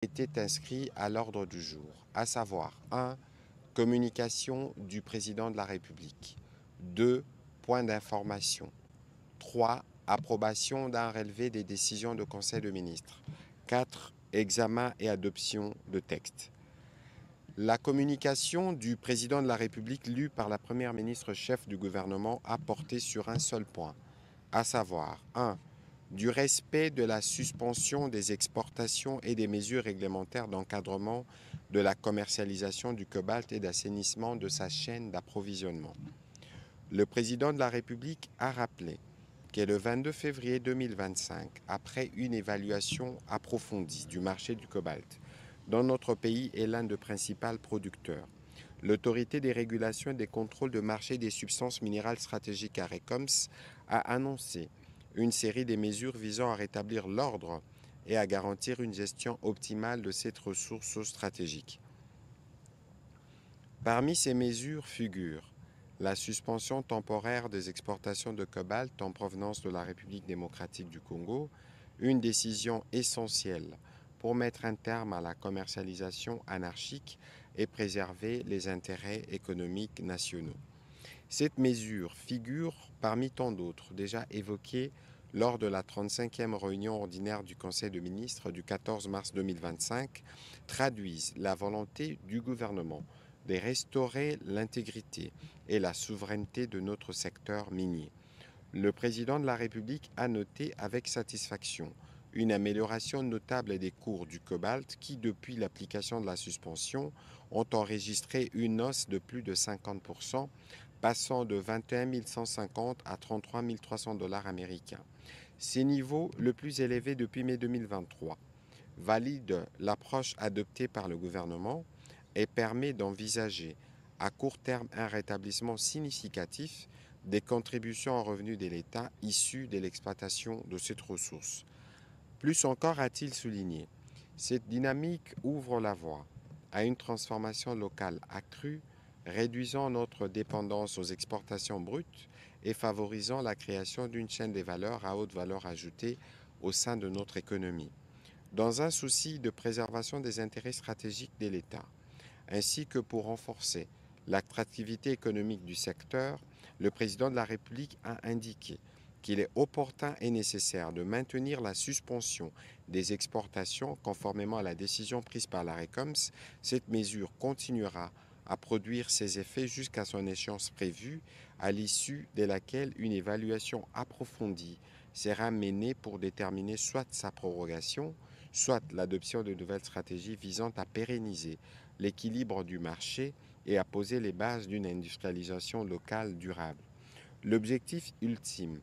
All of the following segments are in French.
était inscrit à l'ordre du jour, à savoir 1. Communication du président de la République. 2. Point d'information. 3. Approbation d'un relevé des décisions de Conseil de ministres. 4. Examen et adoption de textes. La communication du président de la République lue par la première ministre chef du gouvernement a porté sur un seul point, à savoir 1. Du respect de la suspension des exportations et des mesures réglementaires d'encadrement de la commercialisation du cobalt et d'assainissement de sa chaîne d'approvisionnement. Le président de la République a rappelé que le 22 février 2025, après une évaluation approfondie du marché du cobalt, dont notre pays est l'un des principaux producteurs, l'autorité des régulations et des contrôles de marché des substances minérales stratégiques ARECOMS a annoncé une série de mesures visant à rétablir l'ordre et à garantir une gestion optimale de cette ressource stratégique. Parmi ces mesures figurent la suspension temporaire des exportations de cobalt en provenance de la République démocratique du Congo, une décision essentielle pour mettre un terme à la commercialisation anarchique et préserver les intérêts économiques nationaux. Cette mesure figure parmi tant d'autres déjà évoquées lors de la 35e réunion ordinaire du Conseil de ministres du 14 mars 2025, traduisent la volonté du gouvernement de restaurer l'intégrité et la souveraineté de notre secteur minier. Le président de la République a noté avec satisfaction une amélioration notable des cours du cobalt qui, depuis l'application de la suspension, ont enregistré une hausse de plus de 50%, passant de 21 150 à 33 300 dollars américains. Ces niveaux, le plus élevé depuis mai 2023, valident l'approche adoptée par le gouvernement et permet d'envisager à court terme un rétablissement significatif des contributions en revenus de l'État issues de l'exploitation de cette ressource. Plus encore a-t-il souligné, cette dynamique ouvre la voie à une transformation locale accrue, réduisant notre dépendance aux exportations brutes et favorisant la création d'une chaîne des valeurs à haute valeur ajoutée au sein de notre économie. Dans un souci de préservation des intérêts stratégiques de l'État, ainsi que pour renforcer l'attractivité économique du secteur, le président de la République a indiqué qu'il est opportun et nécessaire de maintenir la suspension des exportations conformément à la décision prise par la RECOMS. Cette mesure continuera à produire ses effets jusqu'à son échéance prévue, à l'issue de laquelle une évaluation approfondie sera menée pour déterminer soit sa prorogation, soit l'adoption de nouvelles stratégies visant à pérenniser l'équilibre du marché et à poser les bases d'une industrialisation locale durable. L'objectif ultime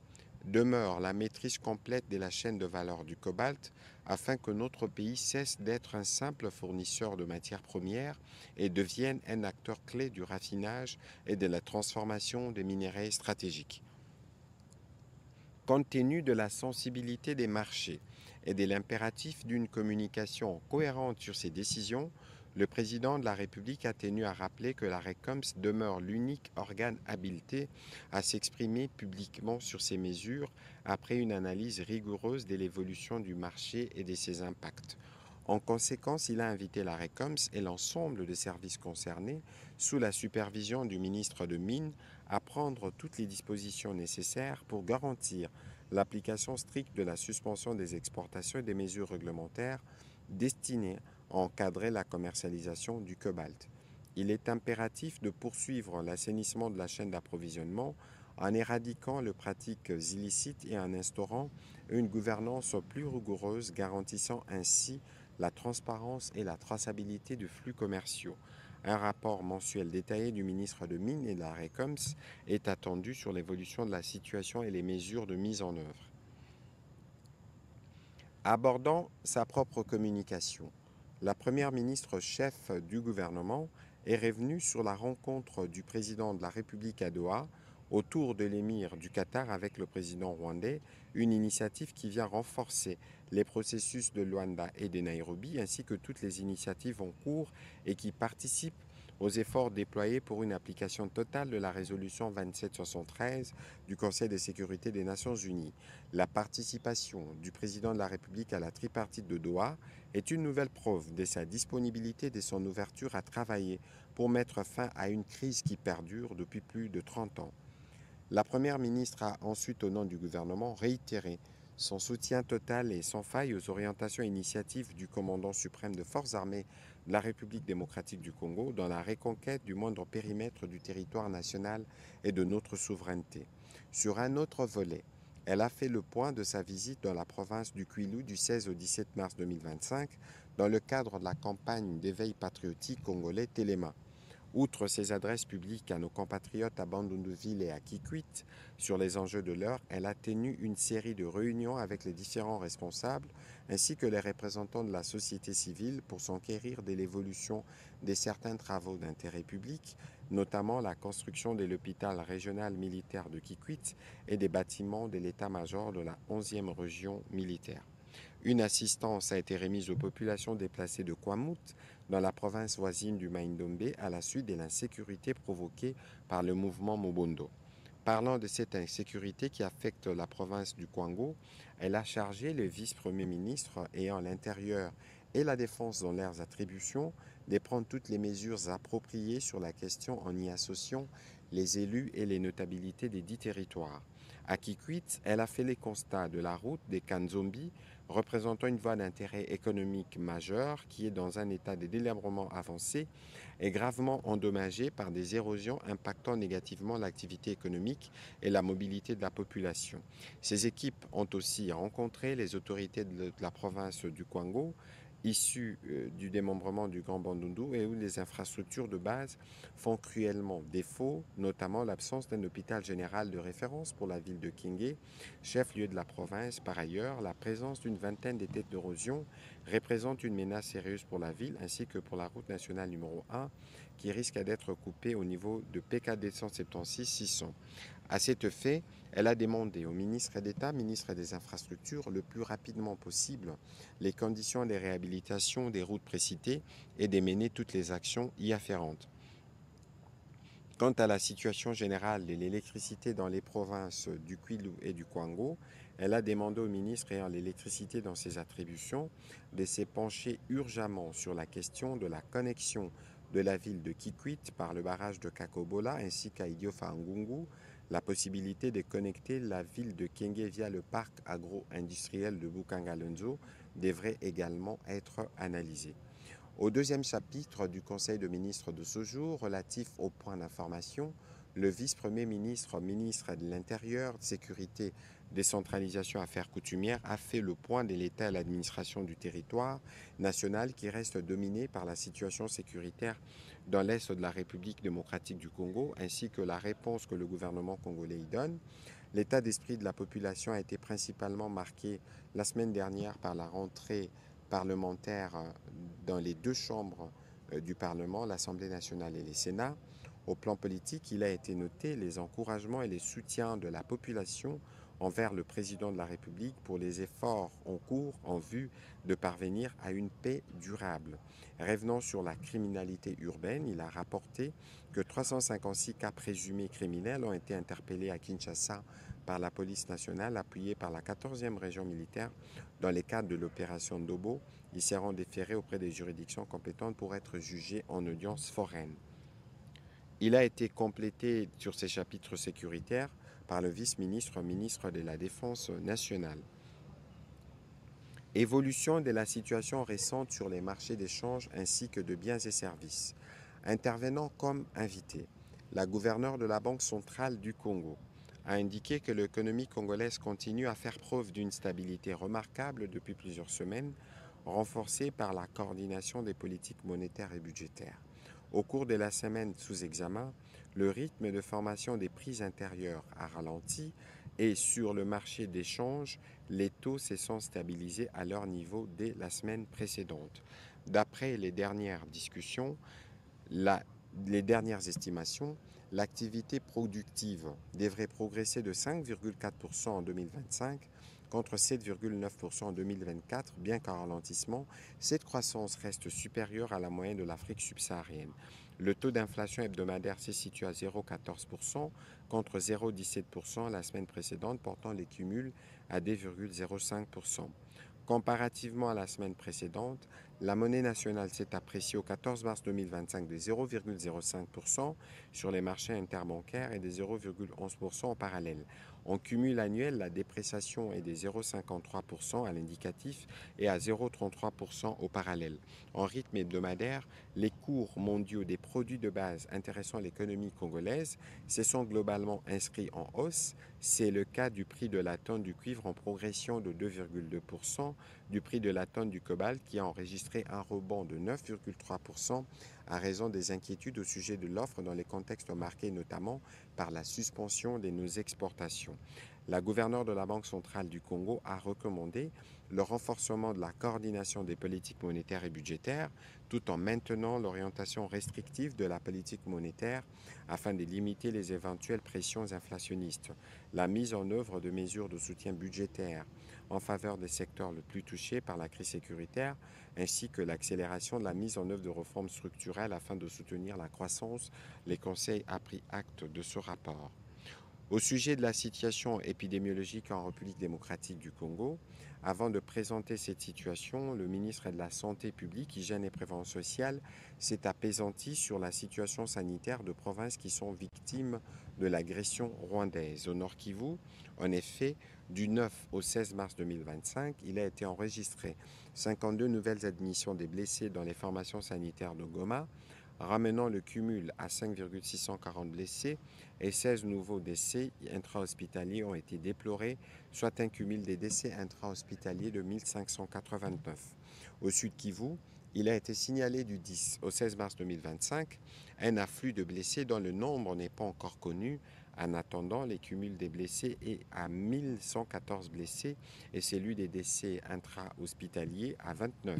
demeure la maîtrise complète de la chaîne de valeur du cobalt afin que notre pays cesse d'être un simple fournisseur de matières premières et devienne un acteur clé du raffinage et de la transformation des minerais stratégiques. Compte tenu de la sensibilité des marchés et de l'impératif d'une communication cohérente sur ces décisions, le président de la République a tenu à rappeler que la RECOMS demeure l'unique organe habilité à s'exprimer publiquement sur ces mesures après une analyse rigoureuse de l'évolution du marché et de ses impacts. En conséquence, il a invité la RECOMS et l'ensemble des services concernés, sous la supervision du ministre de Mines, à prendre toutes les dispositions nécessaires pour garantir l'application stricte de la suspension des exportations et des mesures réglementaires destinées à encadrer la commercialisation du cobalt. Il est impératif de poursuivre l'assainissement de la chaîne d'approvisionnement en éradiquant les pratiques illicites et en instaurant une gouvernance plus rigoureuse garantissant ainsi la transparence et la traçabilité des flux commerciaux. Un rapport mensuel détaillé du ministre de Mines et de la RECOMS est attendu sur l'évolution de la situation et les mesures de mise en œuvre. Abordant sa propre communication, la première ministre chef du gouvernement est revenue sur la rencontre du président de la République à Doha autour de l'émir du Qatar avec le président rwandais, une initiative qui vient renforcer les processus de Luanda et de Nairobi, ainsi que toutes les initiatives en cours et qui participent aux efforts déployés pour une application totale de la résolution 2773 du Conseil de sécurité des Nations Unies. La participation du président de la République à la tripartite de Doha est une nouvelle preuve de sa disponibilité et de son ouverture à travailler pour mettre fin à une crise qui perdure depuis plus de 30 ans. La Première ministre a ensuite, au nom du gouvernement, réitéré son soutien total et sans faille aux orientations et initiatives du commandant suprême de forces armées de la République démocratique du Congo dans la reconquête du moindre périmètre du territoire national et de notre souveraineté. Sur un autre volet, elle a fait le point de sa visite dans la province du Kwilu du 16 au 17 mars 2025 dans le cadre de la campagne d'éveil patriotique congolais Téléma. Outre ses adresses publiques à nos compatriotes à Bandundu-Ville et à Kikwit sur les enjeux de l'heure, elle a tenu une série de réunions avec les différents responsables ainsi que les représentants de la société civile pour s'enquérir de l'évolution de certains travaux d'intérêt public, notamment la construction de l'hôpital régional militaire de Kikwit et des bâtiments de l'état-major de la 11e région militaire. Une assistance a été remise aux populations déplacées de Kwamut, dans la province voisine du Maïndombe, à la suite de l'insécurité provoquée par le mouvement Mobondo. Parlant de cette insécurité qui affecte la province du Kwango, elle a chargé le vice-premier ministre ayant l'intérieur et la défense dans leurs attributions de prendre toutes les mesures appropriées sur la question en y associant les élus et les notabilités des dix territoires. À Kikwit, elle a fait les constats de la route des Kanzombi, représentant une voie d'intérêt économique majeure qui est dans un état de délabrement avancé et gravement endommagée par des érosions impactant négativement l'activité économique et la mobilité de la population. Ces équipes ont aussi rencontré les autorités de la province du Kwango, issues du démembrement du Grand Bandundu et où les infrastructures de base font cruellement défaut, notamment l'absence d'un hôpital général de référence pour la ville de Kingé, chef-lieu de la province. Par ailleurs, la présence d'une vingtaine de têtes d'érosion représente une menace sérieuse pour la ville ainsi que pour la route nationale numéro 1 qui risque d'être coupée au niveau de PKD 176-600. À cet effet, elle a demandé au ministre d'État, ministre des Infrastructures, le plus rapidement possible les conditions de réhabilitation des routes précitées et de mener toutes les actions y afférentes. Quant à la situation générale de l'électricité dans les provinces du Kwilu et du Kwango, elle a demandé au ministre ayant l'électricité dans ses attributions de se pencher urgemment sur la question de la connexion de la ville de Kikwit par le barrage de Kakobola ainsi qu'à Idiofa-Ngungu, la possibilité de connecter la ville de Kenge via le parc agro-industriel de Bukangalonzo devrait également être analysée. Au deuxième chapitre du Conseil de ministres de ce jour, relatif au point d'information, le vice-premier ministre, ministre de l'Intérieur, de Sécurité, Décentralisation, Affaires coutumières, a fait le point de l'état et l'administration du territoire national qui reste dominé par la situation sécuritaire dans l'est de la République démocratique du Congo, ainsi que la réponse que le gouvernement congolais y donne. L'état d'esprit de la population a été principalement marqué la semaine dernière par la rentrée parlementaire dans les deux chambres du Parlement, l'Assemblée nationale et le Sénat. Au plan politique, il a été noté les encouragements et les soutiens de la population envers le président de la République pour les efforts en cours en vue de parvenir à une paix durable. Revenant sur la criminalité urbaine, il a rapporté que 356 cas présumés criminels ont été interpellés à Kinshasa par la police nationale appuyée par la 14e région militaire dans le cadre de l'opération Ndobo. Ils seront déférés auprès des juridictions compétentes pour être jugés en audience foraine. Il a été complété sur ces chapitres sécuritaires par le vice-ministre, ministre de la Défense nationale. Évolution de la situation récente sur les marchés d'échange ainsi que de biens et services. Intervenant comme invité, la gouverneure de la Banque centrale du Congo a indiqué que l'économie congolaise continue à faire preuve d'une stabilité remarquable depuis plusieurs semaines, renforcée par la coordination des politiques monétaires et budgétaires. Au cours de la semaine sous examen, le rythme de formation des prix intérieurs a ralenti et sur le marché d'échange, les taux se sont stabilisés à leur niveau dès la semaine précédente. D'après les dernières discussions, les dernières estimations, l'activité productive devrait progresser de 5,4% en 2025 contre 7,9% en 2024, bien qu'en ralentissement, cette croissance reste supérieure à la moyenne de l'Afrique subsaharienne. Le taux d'inflation hebdomadaire s'est situé à 0,14% contre 0,17% la semaine précédente, portant les cumuls à 2,05%. Comparativement à la semaine précédente, la monnaie nationale s'est appréciée au 14 mars 2025 de 0,05% sur les marchés interbancaires et de 0,11% en parallèle. En cumul annuel, la dépréciation est de 0,53% à l'indicatif et à 0,33% au parallèle. En rythme hebdomadaire, les cours mondiaux des produits de base intéressant l'économie congolaise se sont globalement inscrits en hausse. C'est le cas du prix de la tonne du cuivre en progression de 2,2%, du prix de la tonne du cobalt qui a enregistré un rebond de 9,3% à raison des inquiétudes au sujet de l'offre dans les contextes marqués notamment par la suspension de nos exportations. La gouverneure de la Banque centrale du Congo a recommandé le renforcement de la coordination des politiques monétaires et budgétaires tout en maintenant l'orientation restrictive de la politique monétaire afin de limiter les éventuelles pressions inflationnistes. La mise en œuvre de mesures de soutien budgétaire en faveur des secteurs les plus touchés par la crise sécuritaire, ainsi que l'accélération de la mise en œuvre de réformes structurelles afin de soutenir la croissance. Les conseils a pris acte de ce rapport. Au sujet de la situation épidémiologique en République démocratique du Congo, avant de présenter cette situation, le ministre de la Santé publique, Hygiène et Prévention sociale s'est apaisanti sur la situation sanitaire de provinces qui sont victimes de l'agression rwandaise. Au Nord Kivu, en effet, du 9 au 16 mars 2025, il a été enregistré 52 nouvelles admissions des blessés dans les formations sanitaires de Goma, ramenant le cumul à 5,640 blessés et 16 nouveaux décès intra-hospitaliers ont été déplorés, soit un cumul des décès intra-hospitaliers de 1589. Au Sud Kivu, il a été signalé du 10 au 16 mars 2025 un afflux de blessés dont le nombre n'est pas encore connu. En attendant, les cumuls des blessés est à 1114 blessés et celui des décès intra-hospitaliers à 29.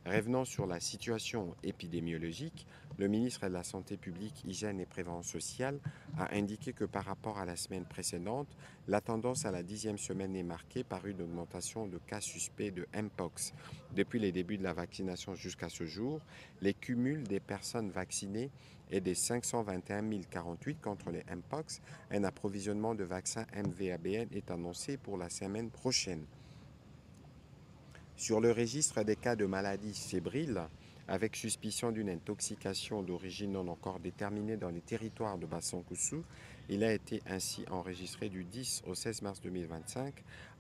Revenant sur la situation épidémiologique, le ministre de la Santé publique, Hygiène et Prévention sociale a indiqué que par rapport à la semaine précédente, la tendance à la 10e semaine est marquée par une augmentation de cas suspects de Mpox. Depuis les débuts de la vaccination jusqu'à ce jour, les cumuls des personnes vaccinées est des 521 048 contre les Mpox. Un approvisionnement de vaccins MVABN est annoncé pour la semaine prochaine. Sur le registre des cas de maladies fébriles, avec suspicion d'une intoxication d'origine non encore déterminée dans les territoires de Bassonkousou, il a été ainsi enregistré du 10 au 16 mars 2025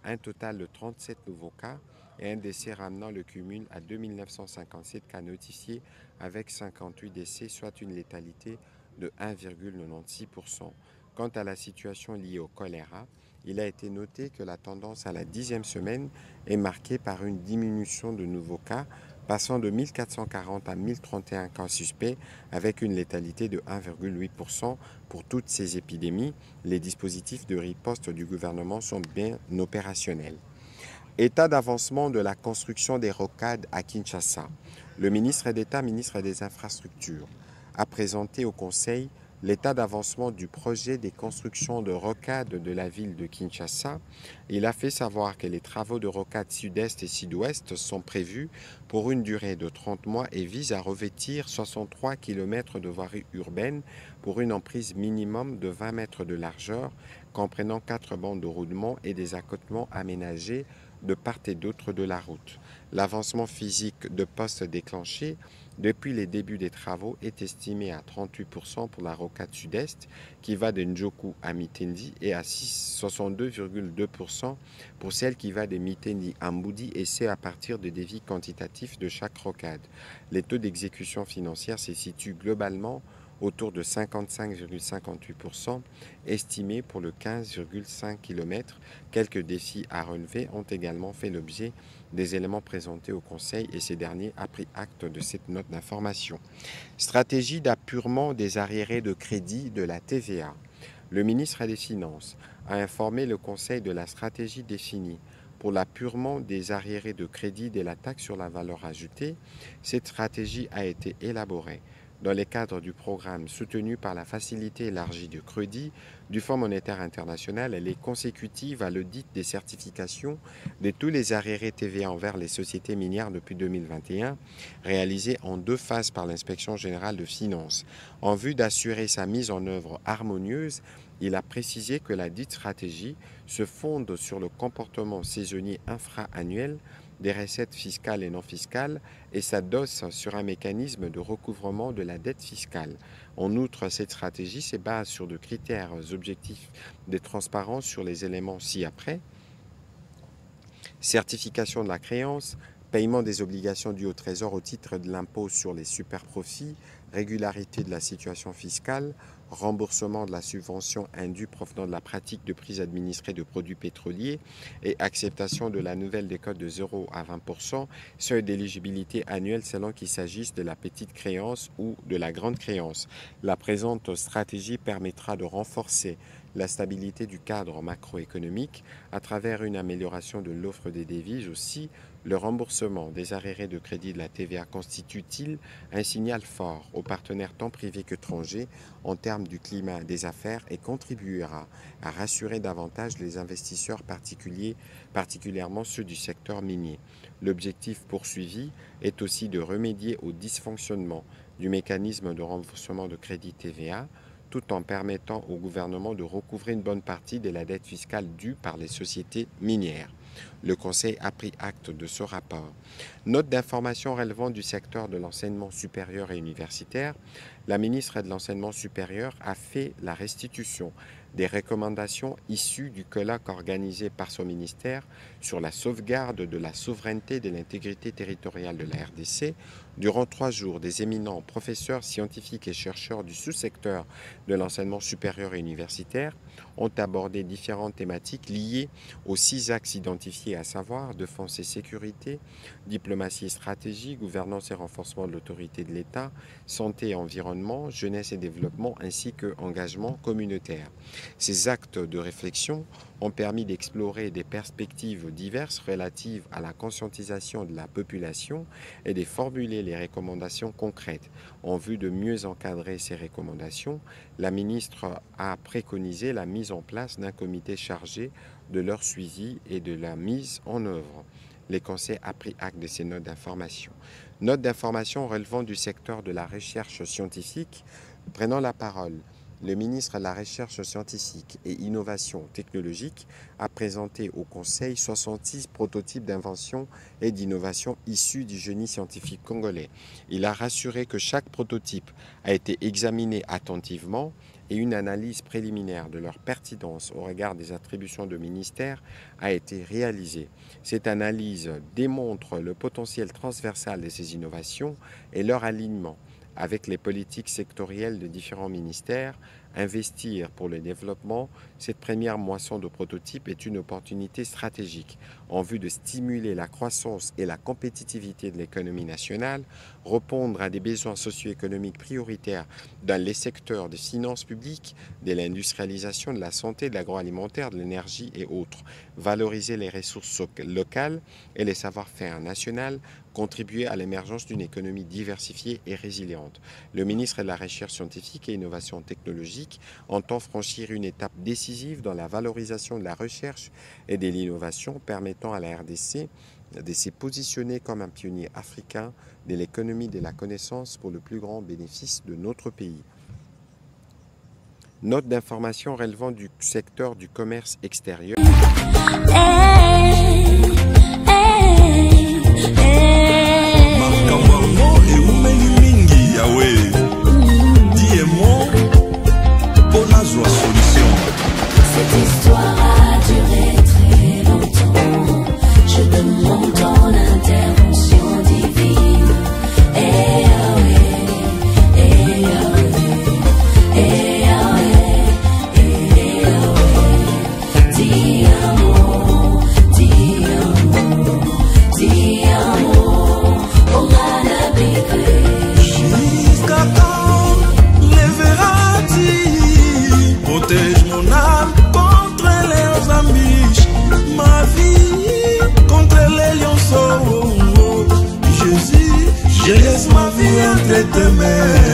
un total de 37 nouveaux cas et un décès ramenant le cumul à 2957 cas notifiés avec 58 décès, soit une létalité de 1,96%. Quant à la situation liée au choléra, il a été noté que la tendance à la 10e semaine est marquée par une diminution de nouveaux cas, passant de 1440 à 1031 cas suspects, avec une létalité de 1,8%. Pour toutes ces épidémies, les dispositifs de riposte du gouvernement sont bien opérationnels. État d'avancement de la construction des rocades à Kinshasa. Le ministre d'État, ministre des Infrastructures, a présenté au Conseil l'état d'avancement du projet des constructions de rocades de la ville de Kinshasa. Il a fait savoir que les travaux de rocade sud-est et sud-ouest sont prévus pour une durée de 30 mois et visent à revêtir 63 km de voirie urbaine pour une emprise minimum de 20 mètres de largeur, comprenant 4 bandes de roulement et des accotements aménagés de part et d'autre de la route. L'avancement physique de postes déclenchés depuis les débuts des travaux est estimé à 38% pour la rocade sud-est qui va de Njoku à Mitendi et à 62,2% pour celle qui va de Mitendi à Mboudi et c'est à partir de dévis quantitatifs de chaque rocade. Les taux d'exécution financière se situent globalement autour de 55,58%, estimés pour le 15,5 km. Quelques défis à relever ont également fait l'objet des éléments présentés au Conseil et ces derniers a pris acte de cette note d'information. Stratégie d'appurement des arriérés de crédit de la TVA. Le ministre des Finances a informé le Conseil de la stratégie définie pour l'appurement des arriérés de crédit de la taxe sur la valeur ajoutée. Cette stratégie a été élaborée dans le cadre du programme soutenu par la Facilité élargie de crédit du Fonds monétaire international. Elle est consécutive à l'audit des certifications de tous les arriérés TVA envers les sociétés minières depuis 2021, réalisé en 2 phases par l'Inspection générale de finances. En vue d'assurer sa mise en œuvre harmonieuse, il a précisé que la dite stratégie se fonde sur le comportement saisonnier infra-annuel des recettes fiscales et non fiscales et s'adosse sur un mécanisme de recouvrement de la dette fiscale. En outre, cette stratégie se base sur de critères objectifs de transparence sur les éléments ci-après: certification de la créance, paiement des obligations dues au Trésor au titre de l'impôt sur les superprofits, régularité de la situation fiscale, remboursement de la subvention indue provenant de la pratique de prise administrée de produits pétroliers et acceptation de la nouvelle décote de 0 à 20%, seuil d'éligibilité annuel selon qu'il s'agisse de la petite créance ou de la grande créance. La présente stratégie permettra de renforcer la stabilité du cadre macroéconomique à travers une amélioration de l'offre des devises. Aussi, le remboursement des arriérés de crédit de la TVA constitue-t-il un signal fort aux partenaires tant privés qu'étrangers en termes du climat des affaires et contribuera à rassurer davantage les investisseurs particuliers, particulièrement ceux du secteur minier. L'objectif poursuivi est aussi de remédier au dysfonctionnement du mécanisme de remboursement de crédit TVA, tout en permettant au gouvernement de recouvrer une bonne partie de la dette fiscale due par les sociétés minières. Le Conseil a pris acte de ce rapport. Note d'information relevant du secteur de l'enseignement supérieur et universitaire. La ministre de l'Enseignement supérieur a fait la restitution des recommandations issues du colloque organisé par son ministère sur la sauvegarde de la souveraineté et de l'intégrité territoriale de la RDC. Durant 3 jours, des éminents professeurs, scientifiques et chercheurs du sous-secteur de l'enseignement supérieur et universitaire ont abordé différentes thématiques liées aux 6 axes identifiés, à savoir défense et sécurité, diplomatie et stratégie, gouvernance et renforcement de l'autorité de l'État, santé et environnement, jeunesse et développement, ainsi que engagement communautaire. Ces actes de réflexion ont permis d'explorer des perspectives diverses relatives à la conscientisation de la population et de formuler les recommandations concrètes. En vue de mieux encadrer ces recommandations, la ministre a préconisé la mise en place d'un comité chargé de leur suivi et de la mise en œuvre. Le Conseil a pris acte de ces notes d'information. Notes d'information relevant du secteur de la recherche scientifique. Prenant la parole, le ministre de la Recherche scientifique et innovation technologique a présenté au Conseil 66 prototypes d'invention et d'innovation issus du génie scientifique congolais. Il a rassuré que chaque prototype a été examiné attentivement et une analyse préliminaire de leur pertinence au regard des attributions de ministère a été réalisée. Cette analyse démontre le potentiel transversal de ces innovations et leur alignement avec les politiques sectorielles de différents ministères. Investir pour le développement, cette première moisson de prototypes est une opportunité stratégique en vue de stimuler la croissance et la compétitivité de l'économie nationale, répondre à des besoins socio-économiques prioritaires dans les secteurs des finances publiques, de l'industrialisation, de la santé, de l'agroalimentaire, de l'énergie et autres, valoriser les ressources locales et les savoir-faire nationaux, contribuer à l'émergence d'une économie diversifiée et résiliente. Le ministre de la Recherche scientifique et innovation technologique entend franchir une étape décisive dans la valorisation de la recherche et de l'innovation, permettant à la RDC de se positionner comme un pionnier africain de l'économie de la connaissance pour le plus grand bénéfice de notre pays. Note d'information relevant du secteur du commerce extérieur. Cette histoire a duré très longtemps. Je demande ton intervention divine. Eh Yahweh, eh Yahweh, eh Yahweh, eh Yahweh. Dis un mot, dis un mot, dis un mot. Oh Manabégré. Jusqu'à quand lèveras-tu? Protège mon âme contre les ambiches, ma vie contre les lionceaux. Jésus, je laisse ma vie entre tes mains.